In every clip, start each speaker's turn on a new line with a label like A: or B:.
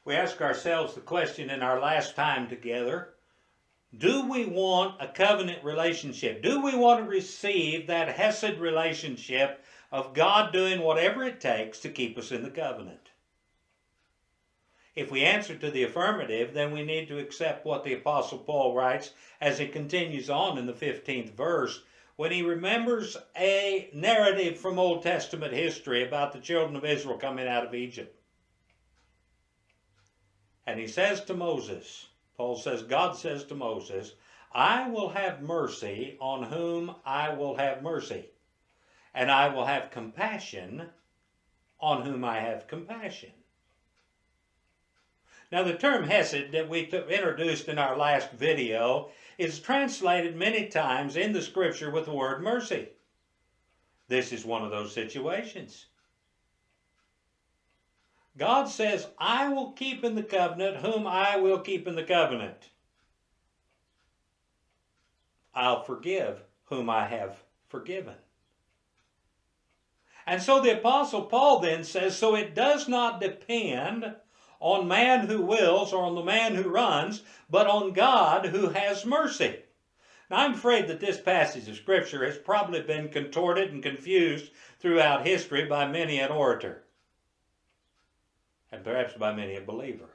A: We ask ourselves the question in our last time together, do we want a covenant relationship? Do we want to receive that Hesed relationship of God doing whatever it takes to keep us in the covenant? If we answer to the affirmative, then we need to accept what the Apostle Paul writes as he continues on in the 15th verse, when he remembers a narrative from Old Testament history about the children of Israel coming out of Egypt. And he says to Moses, Paul says, God says to Moses, I will have mercy on whom I will have mercy, and I will have compassion on whom I have compassion. Now the term Hesed that we introduced in our last video is translated many times in the scripture with the word mercy. This is one of those situations. God says, I will keep in the covenant whom I will keep in the covenant. I'll forgive whom I have forgiven. And so the Apostle Paul then says, so it does not depend on man who wills or on the man who runs, but on God who has mercy. Now I'm afraid that this passage of Scripture has probably been contorted and confused throughout history by many an orator, and perhaps by many a believer.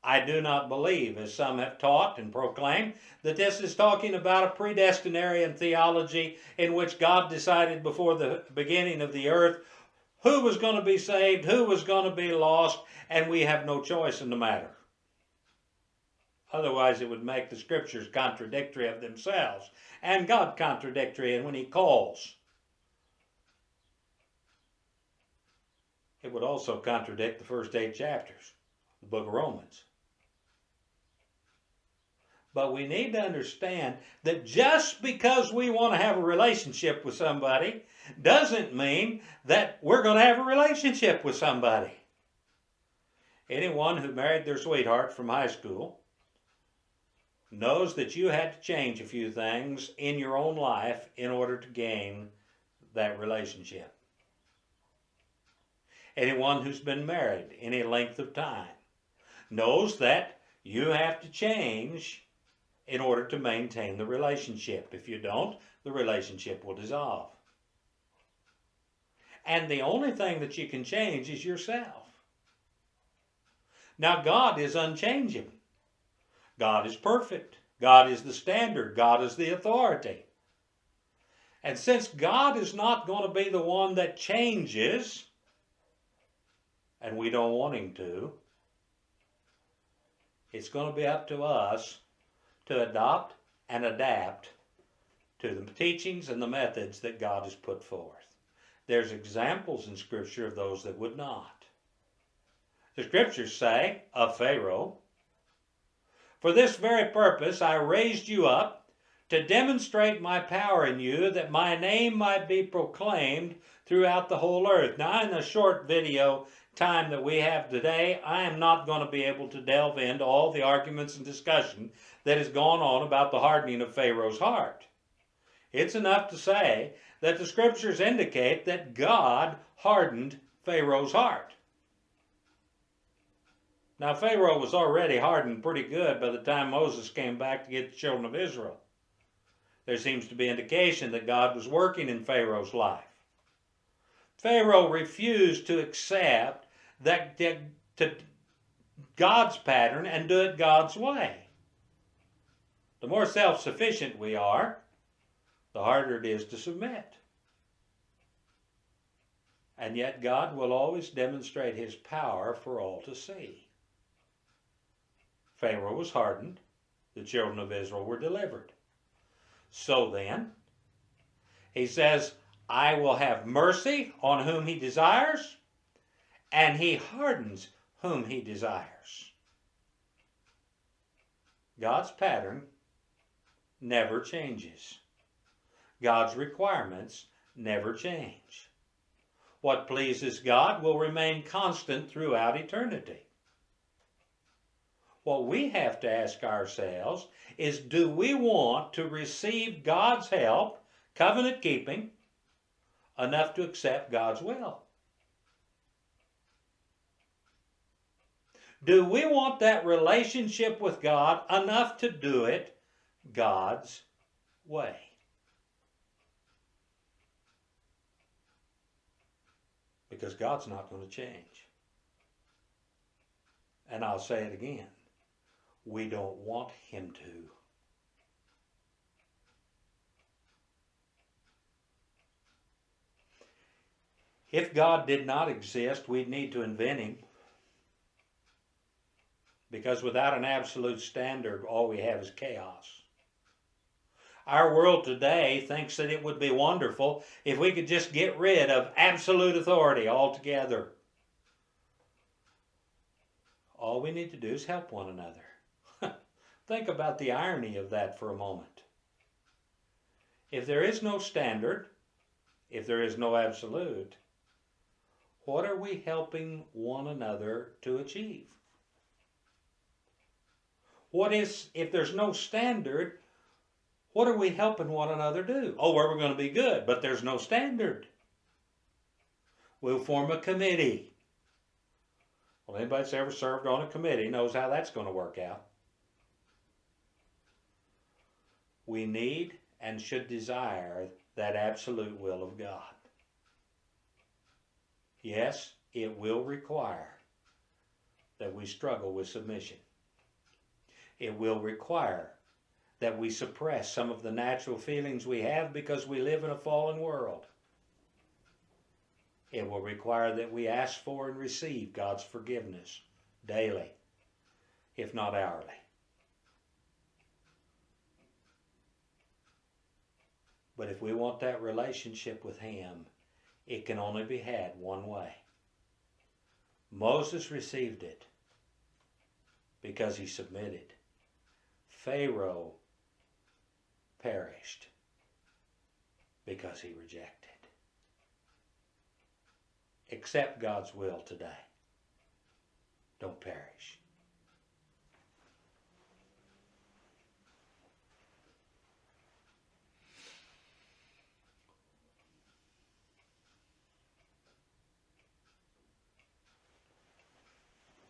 A: I do not believe, as some have taught and proclaimed, that this is talking about a predestinarian theology in which God decided before the beginning of the earth who was going to be saved, who was going to be lost, and we have no choice in the matter. Otherwise, it would make the Scriptures contradictory of themselves, and God contradictory, and when He calls, it would also contradict the first 8 chapters, the book of Romans. But we need to understand that just because we want to have a relationship with somebody doesn't mean that we're going to have a relationship with somebody. Anyone who married their sweetheart from high school knows that you had to change a few things in your own life in order to gain that relationship. Anyone who's been married any length of time knows that you have to change in order to maintain the relationship. If you don't, the relationship will dissolve. And the only thing that you can change is yourself. Now, God is unchanging. God is perfect. God is the standard. God is the authority. And since God is not going to be the one that changes, and we don't want Him to, it's going to be up to us to adopt and adapt to the teachings and the methods that God has put forth. There's examples in Scripture of those that would not. The Scriptures say of Pharaoh, for this very purpose I raised you up, to demonstrate my power in you, that my name might be proclaimed throughout the whole earth. Now, in the short video time that we have today, I am not going to be able to delve into all the arguments and discussion that has gone on about the hardening of Pharaoh's heart. It's enough to say that the Scriptures indicate that God hardened Pharaoh's heart. Now, Pharaoh was already hardened pretty good by the time Moses came back to get the children of Israel. There seems to be indication that God was working in Pharaoh's life. Pharaoh refused to accept God's pattern and do it God's way. The more self-sufficient we are, the harder it is to submit. And yet God will always demonstrate His power for all to see. Pharaoh was hardened. The children of Israel were delivered. So then, He says, I will have mercy on whom He desires, and He hardens whom He desires. God's pattern never changes. God's requirements never change. What pleases God will remain constant throughout eternity. What we have to ask ourselves is, do we want to receive God's help, covenant keeping, enough to accept God's will? Do we want that relationship with God enough to do it God's way? Because God's not going to change. And I'll say it again. We don't want him to. If God did not exist, we'd need to invent him. Because without an absolute standard, all we have is chaos. Our world today thinks that it would be wonderful if we could just get rid of absolute authority altogether. All we need to do is help one another. Think about the irony of that for a moment. If there is no standard, if there is no absolute, what are we helping one another to achieve? If there's no standard, what are we helping one another do? Oh, we're going to be good, but there's no standard. We'll form a committee. Well, anybody that's ever served on a committee knows how that's going to work out. We need and should desire that absolute will of God. Yes, it will require that we struggle with submission. It will require that we suppress some of the natural feelings we have because we live in a fallen world. It will require that we ask for and receive God's forgiveness daily, if not hourly. But if we want that relationship with him, it can only be had one way. Moses received it because he submitted. Pharaoh perished because he rejected. Accept God's will today. Don't perish.